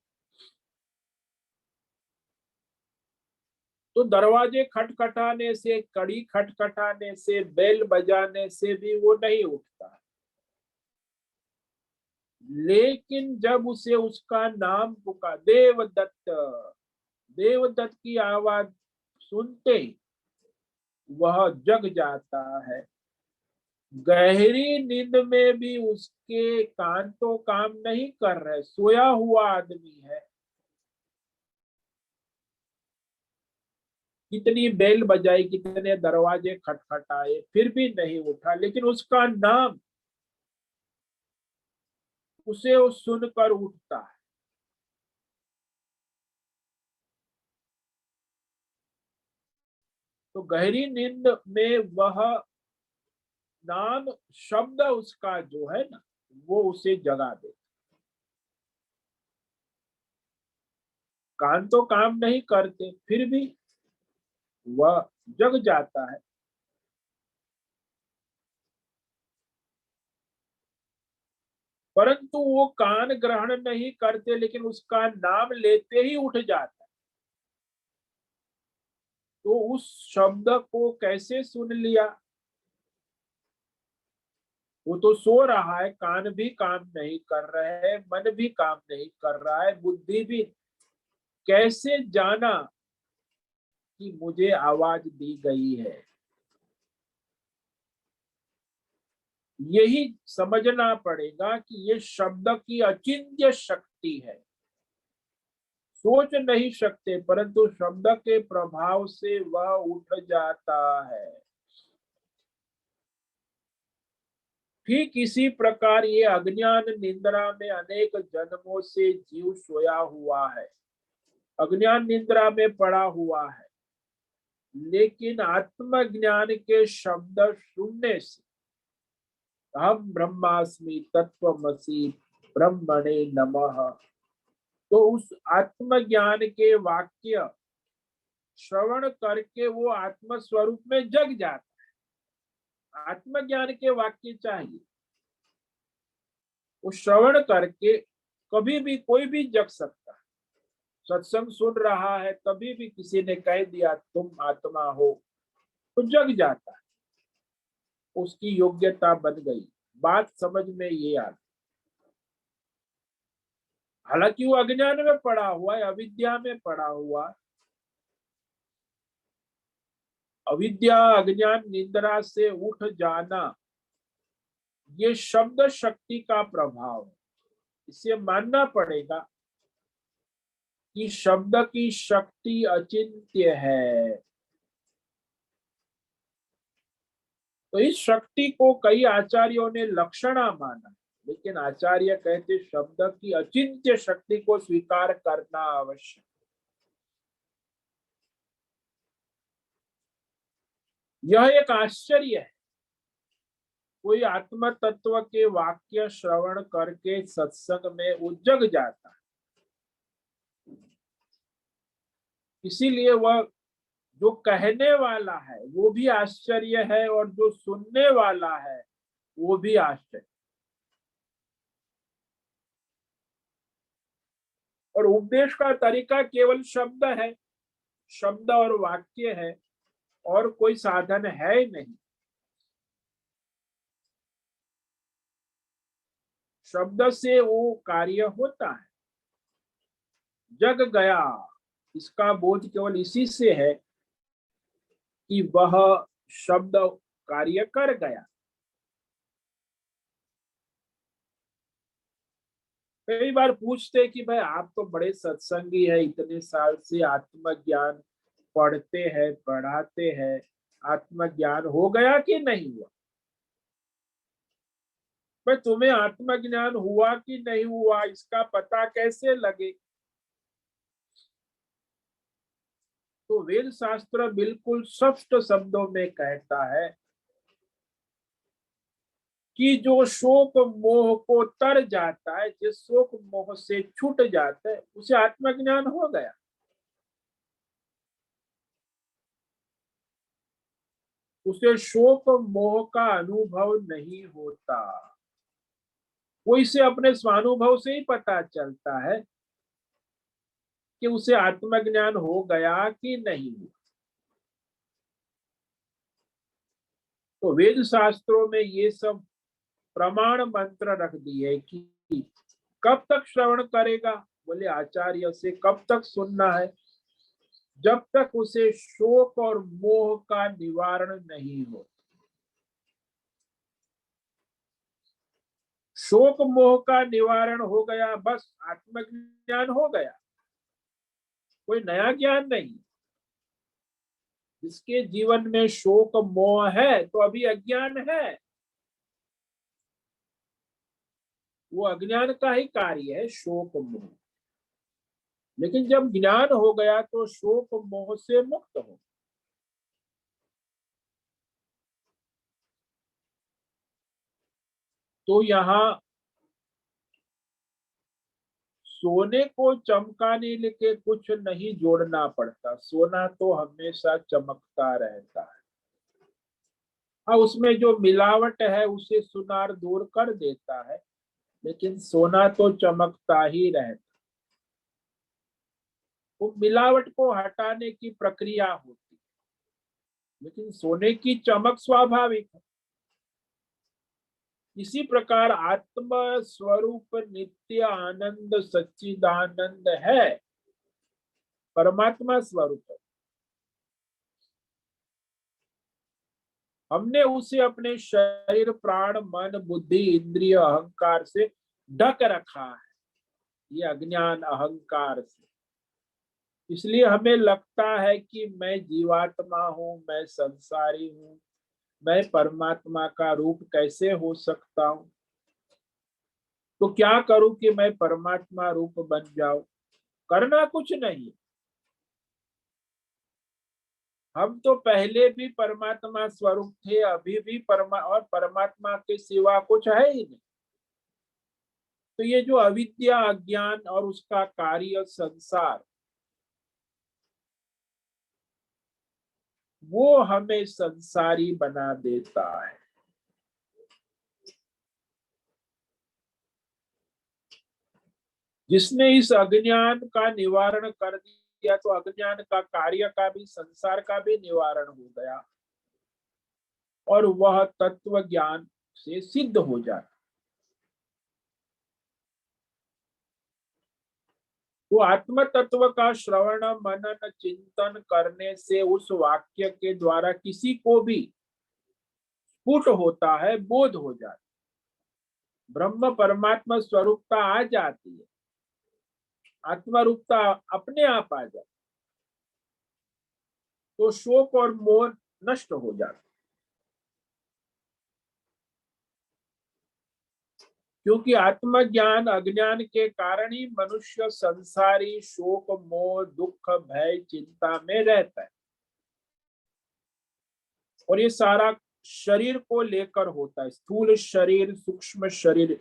[SPEAKER 1] तो दरवाजे खटखटाने से, कड़ी खटखटाने से, बेल बजाने से भी वो नहीं उठता। लेकिन जब उसे उसका नाम पुकार, देवदत्त, देवदत्त की आवाज सुनते ही वह जग जाता है। गहरी नींद में भी उसके कान तो काम नहीं कर रहे, सोया हुआ आदमी है। कितनी बेल बजाई, कितने दरवाजे खटखटाए, फिर भी नहीं उठा, लेकिन उसका नाम उसे वो सुनकर उठता है। तो गहरी नींद में वह नाम शब्द उसका जो है ना, वो उसे जगा दे। कान तो काम नहीं करते, फिर भी वह जग जाता है। परंतु वो कान ग्रहण नहीं करते, लेकिन उसका नाम लेते ही उठ जाता है। तो उस शब्द को कैसे सुन लिया? वो तो सो रहा है, कान भी काम नहीं कर रहे हैं, मन भी काम नहीं कर रहा है, बुद्धि भी। कैसे जाना कि मुझे आवाज दी गई है? यही समझना पड़ेगा कि ये शब्द की अचिंत्य शक्ति है। सोच नहीं सकते, परंतु शब्द के प्रभाव से वह उठ जाता है। ठीक इसी प्रकार ये अज्ञान निद्रा में अनेक जन्मों से जीव सोया हुआ है, अज्ञान निद्रा में पड़ा हुआ है। लेकिन आत्मज्ञान के शब्द सुनने से, हम ब्रह्मास्मि तत्वमसि ब्रह्मणे नमः, तो उस आत्मज्ञान के वाक्य श्रवण करके वो आत्म स्वरूप में जग जाता है। आत्मज्ञान के वाक्य चाहिए, वो श्रवण करके कभी भी कोई भी जग सकता है। सत्संग सुन रहा है, कभी भी किसी ने कह दिया तुम आत्मा हो, तो जग जाता है, उसकी योग्यता बन गई। बात समझ में ये आती। हालांकि वो अज्ञान में पड़ा हुआ है, अविद्या में पड़ा हुआ है। अविद्या अज्ञान निद्रा से उठ जाना, ये शब्द शक्ति का प्रभाव है। इसे मानना पड़ेगा कि शब्द की शक्ति अचिंत्य है। तो इस शक्ति को कई आचार्यों ने लक्षणा माना, लेकिन आचार्य कहते शब्द की अचिंत्य शक्ति को स्वीकार करना आवश्यक। यह एक आश्चर्य है। कोई आत्म तत्व के वाक्य श्रवण करके सत्संग में उजग जाता है, इसीलिए वह जो कहने वाला है वो भी आश्चर्य है, और जो सुनने वाला है वो भी आश्चर्य। और उपदेश का तरीका केवल शब्द है, शब्द और वाक्य है, और कोई साधन है ही नहीं। शब्द से वो कार्य होता है। जग गया, इसका बोध केवल इसी से है कि वह शब्द कार्य कर गया। कई बार पूछते कि भाई आप तो बड़े सत्संगी है, इतने साल से आत्मज्ञान पढ़ते हैं, पढ़ाते हैं, आत्मज्ञान हो गया कि नहीं हुआ? भाई तुम्हें आत्मज्ञान हुआ कि नहीं हुआ, इसका पता कैसे लगे? तो वेद शास्त्र बिल्कुल स्पष्ट शब्दों में कहता है कि जो शोक मोह को तर जाता है, जिस शोक मोह से छूट जाता है, उसे आत्मज्ञान हो गया। उसे शोक मोह का अनुभव नहीं होता। वो इसे अपने स्वानुभव से ही पता चलता है कि उसे आत्मज्ञान हो गया कि नहीं हुआ। तो वेद शास्त्रों में ये सब प्रमाण मंत्र रख दिए कि कब तक श्रवण करेगा? बोले आचार्य से। कब तक सुनना है? जब तक उसे शोक और मोह का निवारण नहीं हो। शोक मोह का निवारण हो गया, बस आत्मज्ञान हो गया, कोई नया ज्ञान नहीं। जिसके जीवन में शोक मोह है तो अभी अज्ञान है, वो अज्ञान का ही कार्य है, शोक मोह। लेकिन जब ज्ञान हो गया तो शोक मोह से मुक्त हो। तो यहाँ सोने को चमकाने के कुछ नहीं जोड़ना पड़ता, सोना तो हमेशा चमकता रहता है। हाँ, उसमें जो मिलावट है उसे सुनार दूर कर देता है, लेकिन सोना तो चमकता ही रहता। वो मिलावट को हटाने की प्रक्रिया होती है, लेकिन सोने की चमक स्वाभाविक है। इसी प्रकार आत्म स्वरूप नित्य आनंद सच्चिदानंद है, परमात्मा स्वरूप है। हमने उसे अपने शरीर प्राण मन बुद्धि इंद्रिय अहंकार से ढक रखा है, ये अज्ञान अहंकार से। इसलिए हमें लगता है कि मैं जीवात्मा हूं, मैं संसारी हूं, मैं परमात्मा का रूप कैसे हो सकता हूं? तो क्या करूं कि मैं परमात्मा रूप बन जाऊं? करना कुछ नहीं। हम तो पहले भी परमात्मा स्वरूप थे, अभी भी और परमात्मा के सिवा कुछ है ही नहीं। तो ये जो अविद्या अज्ञान और उसका कार्य संसार, वो हमें संसारी बना देता है। जिसने इस अज्ञान का निवारण कर दिया तो अज्ञान का कार्य का भी संसार का भी निवारण हो गया, और वह तत्व ज्ञान से सिद्ध हो जाता। तो आत्म तत्व का श्रवण मनन चिंतन करने से उस वाक्य के द्वारा किसी को भी स्फुट होता है, बोध हो जाता, ब्रह्म परमात्मा स्वरूपता आ जाती है, आत्मा रूपता अपने आप आ जाती, तो शोक और मोह नष्ट हो जाता। क्योंकि आत्मज्ञान अज्ञान के कारण ही मनुष्य संसारी शोक मोह दुख भय चिंता में रहता है, और ये सारा शरीर को लेकर होता है। स्थूल शरीर सूक्ष्म शरीर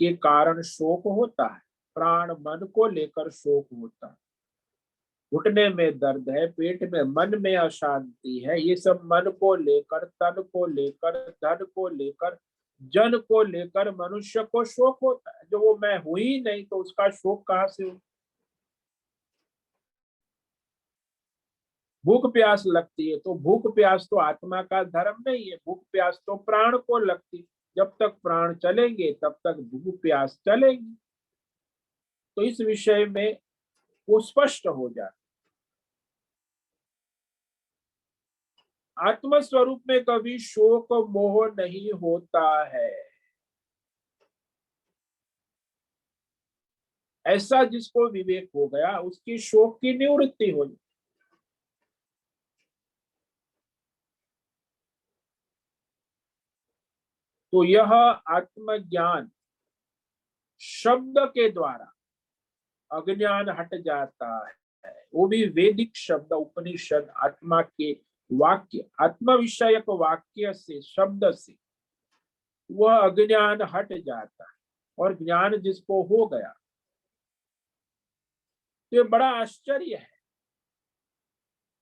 [SPEAKER 1] के कारण शोक होता है, प्राण मन को लेकर शोक होता है, घुटने में दर्द है, पेट में मन में अशांति है, ये सब मन को लेकर तन को लेकर धन को लेकर जन को लेकर मनुष्य को शोक होता है। जो वो मैं हुई नहीं तो उसका शोक कहाँ से हो? भूख प्यास लगती है, तो भूख प्यास तो आत्मा का धर्म नहीं है, भूख प्यास तो प्राण को लगती। जब तक प्राण चलेंगे तब तक भूख प्यास चलेगी। तो इस विषय में वो स्पष्ट हो जाए। आत्म स्वरूप में कभी शोक मोह नहीं होता है। ऐसा जिसको विवेक हो गया उसकी शोक की निवृत्ति हो। तो यह आत्मज्ञान शब्द के द्वारा अज्ञान हट जाता है। वो भी वैदिक शब्द, उपनिषद, आत्मा के वाक्य, आत्म विषयक वाक्य से, शब्द से वह अज्ञान हट जाता है। और ज्ञान जिसको हो गया तो ये बड़ा आश्चर्य है।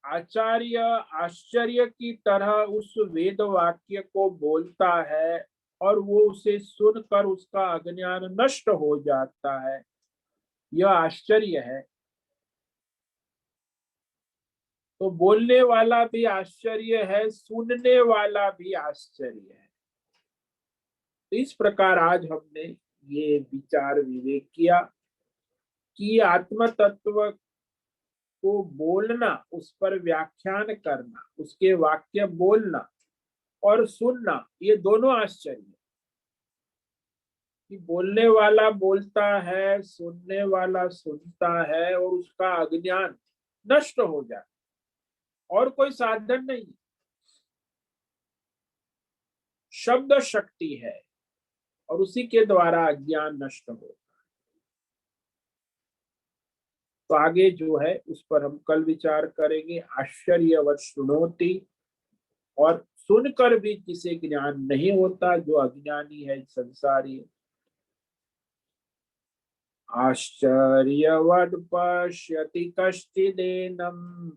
[SPEAKER 1] आचार्य आश्चर्य की तरह उस वेद वाक्य को बोलता है और वो उसे सुनकर उसका अज्ञान नष्ट हो जाता है। यह आश्चर्य है। तो बोलने वाला भी आश्चर्य है, सुनने वाला भी आश्चर्य है। तो इस प्रकार आज हमने ये विचार विवेक किया कि आत्म तत्व को बोलना, उस पर व्याख्यान करना, उसके वाक्य बोलना और सुनना, ये दोनों आश्चर्य है। कि बोलने वाला बोलता है, सुनने वाला सुनता है और उसका अज्ञान नष्ट हो जाए, और कोई साधन नहीं। शब्द शक्ति है और उसी के द्वारा अज्ञान नष्ट हो। तो आगे जो है उस पर हम कल विचार करेंगे। आश्चर्यवत् शृणोति, और सुनकर भी जिसे ज्ञान नहीं होता, जो अज्ञानी है, संसारी। आश्चर्यवत् पश्यति कश्चिदेनम्,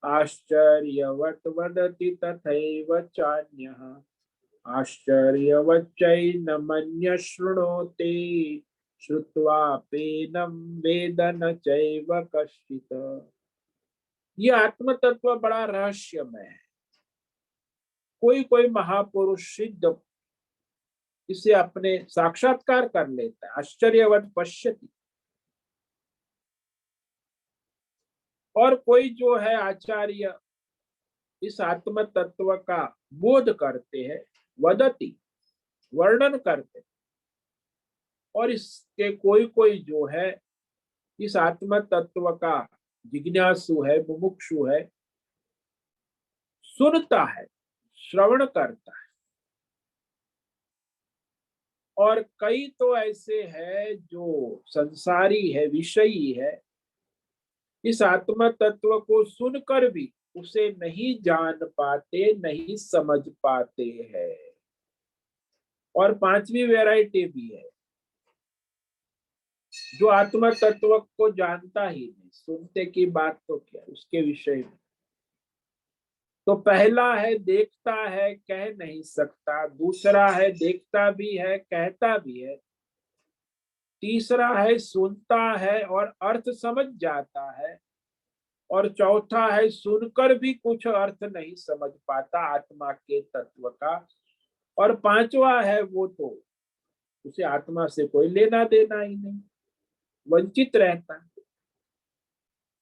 [SPEAKER 1] आश्चर्यवत् वदति तथैव चान्यः, आश्चर्यवच्चैनमन्यः शृणोति, श्रुत्वाप्येनं वेद न चैव कश्चित्। ये आत्म तत्व बड़ा रहस्यमय है। कोई कोई महापुरुष सिद्ध इसे अपने साक्षात्कार कर लेता है। आश्चर्यवत् पश्यति। और कोई जो है आचार्य इस आत्म तत्व का बोध करते हैं, वदति, वर्णन करते। और इसके कोई कोई जो है इस आत्म तत्व का जिज्ञासु है, मुमुक्षु है, सुनता है, श्रवण करता है। और कई तो ऐसे हैं जो संसारी है, विषयी है, इस आत्म तत्व को सुनकर भी उसे नहीं जान पाते, नहीं समझ पाते हैं। और पांचवी वैरायटी भी है जो आत्म तत्व को जानता ही नहीं, सुनते की बात तो क्या, उसके विषय में। तो पहला है देखता है, कह नहीं सकता। दूसरा है देखता भी है, कहता भी है। तीसरा है सुनता है और अर्थ समझ जाता है। और चौथा है सुनकर भी कुछ अर्थ नहीं समझ पाता आत्मा के तत्व का। और पांचवा है वो तो उसे आत्मा से कोई लेना देना ही नहीं, वंचित रहता है।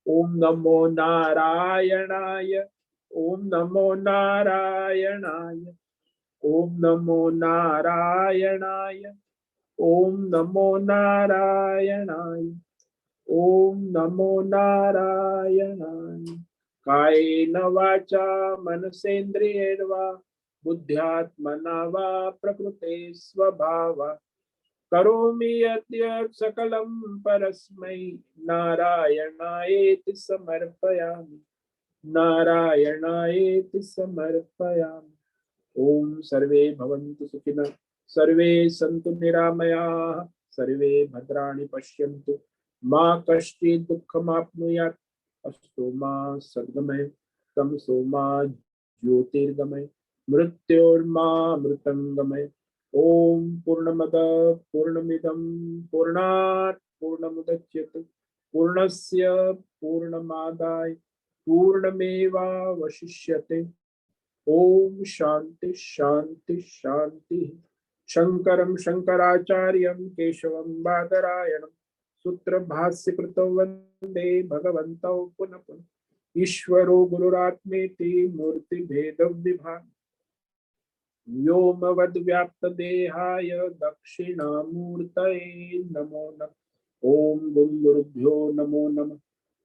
[SPEAKER 1] ओम नमो नारायणाय, ओम नमो नारायणाय, ओम नमो नारायणाय, ओम नमो नारायणाय, ओम नमो नारायणाय। कायेन वाचा मनसेन्द्रियेण वा बुद्ध्यात्मना वा प्रकृते स्वभावा करोमि यद्यत् सकलं परस्मै नारायणायेति समर्पयामि, नारायणायेति समर्पयामि। ओम सर्वे भवन्तु सुखिनः, सर्वे सन्तु निरामयाः, सर्वे भद्राणि पश्यन्तु, मा कश्चित् दुःखमाप्नुयात्। अस्तु मा सद्गमय, तमसो मा ज्योतिर्गमय, मृत्योर्मा मृतंगमय। ओम पूर्णमद पूर्णमिदं पूर्णात् पूर्णमुदच्यते, पूर्णस्य पूर्णमादाय पूर्णमेवावशिष्यते। ओम शांति शांति शांति। शंकरं शंकराचार्यं केशवं बादरायणं सूत्र भाष्य कृतौ वंदे भगवन्तौ पुनः पुनः। ईश्वरो गुरुरात्मेति मूर्ति भेद विभाग व्योमवद्व्याप्तदेहाय दक्षिणामूर्तये नमो नमः। ओम गुरुभ्यो नमो नमः।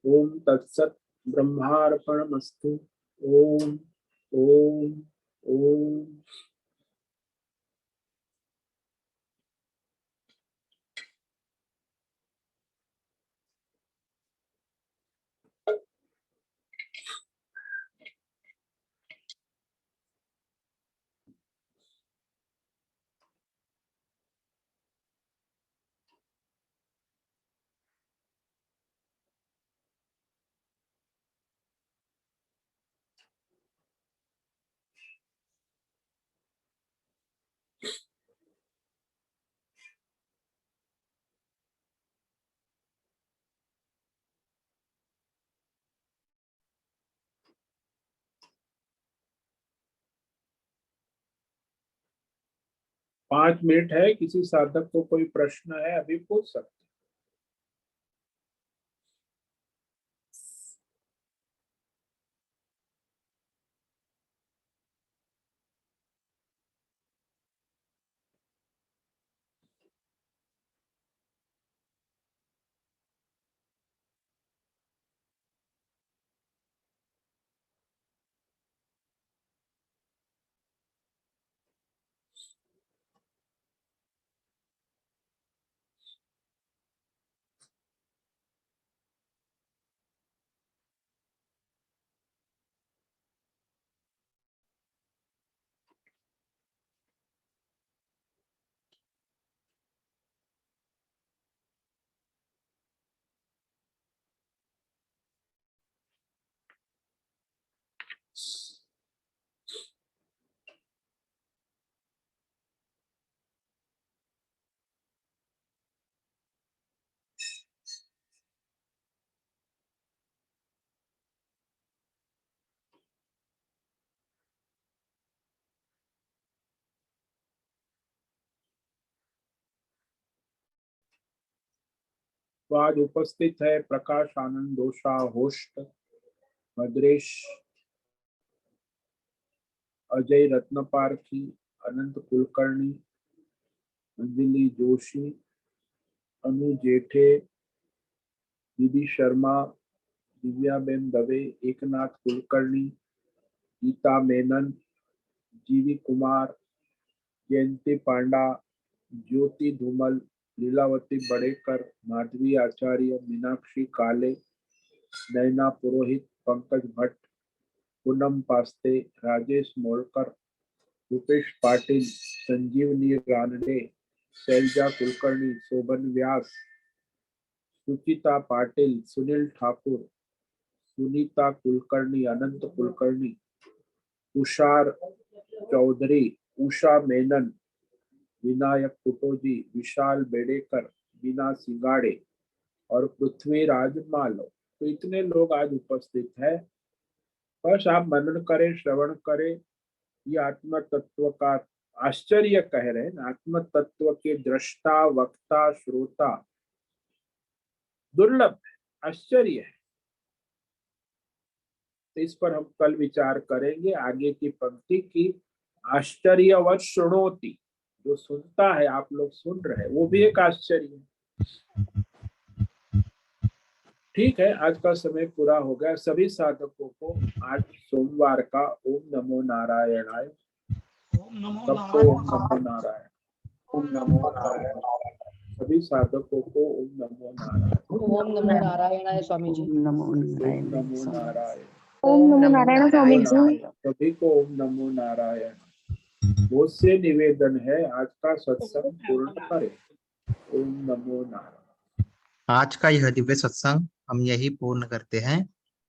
[SPEAKER 1] ओम तत्सत् ब्रह्मार्पणमस्तु। ओम ओम ओम। पांच मिनट है, किसी साधक को कोई प्रश्न है अभी पूछ सकते। तो आज उपस्थित है प्रकाश आनंद दोषा होस्ट, मद्रेश अजय रत्नपारखी, अनंत कुलकर्णी, अंजलि जोशी, अनु जेठे, दीदी शर्मा, दिव्याबेन दवे, एकनाथ कुलकर्णी, गीता मेनन, जीवी कुमार, जयंती पांडा, ज्योति धूमल, लीलावती बड़ेकर, माधवी आचार्य, मीनाक्षी काले, नैना पुरोहित, पंकज भट्ट, पूनम पास्ते, राजेश मोलकर, रूपेश पाटिल, संजीवनी रानडे, शैलजा कुलकर्णी, शोभन व्यास, सुचिता पाटिल, सुनील ठाकुर, सुनीता कुलकर्णी, अनंत कुलकर्णी, तुषार चौधरी, उषा मेनन, विनायक कुटोजी, विशाल बेडेकर, बीना सिंगाड़े और पृथ्वीराज मालो। तो इतने लोग आज उपस्थित है। बस आप मनन करें, श्रवण करें। ये आत्म तत्व का आश्चर्य कह रहे हैं। आत्म तत्व के दृष्टा, वक्ता, श्रोता दुर्लभ है, आश्चर्य है। तो इस पर हम कल विचार करेंगे। आगे की पंक्ति की आश्चर्यवत शुणोति, जो सुनता है, आप लोग सुन रहे हैं, वो भी एक आश्चर्य है। ठीक है, आज का समय पूरा हो गया। सभी साधकों को आज सोमवार का ओम नमो नारायणाय, सबको ओम नमो नारायण, ओम नमो नारायण। सभी साधकों को ओम नमो नारायण,
[SPEAKER 2] ओम नमो नारायणाय स्वामी जी।
[SPEAKER 1] ओम नमो नारायण,
[SPEAKER 3] ओम नमो नारायण स्वामी जी।
[SPEAKER 1] सभी को ओम नमो नारायण। बहुत से निवेदन है, आज का सत्संग पूर्ण करें। ओम नमो नारायण।
[SPEAKER 4] आज का यह दिव्य सत्संग हम यही पूर्ण करते हैं।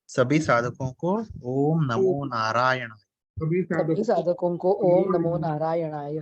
[SPEAKER 4] सभी साधकों को ओम नमो नारायण।
[SPEAKER 2] सभी साधकों को ओम नमो नारायणाय।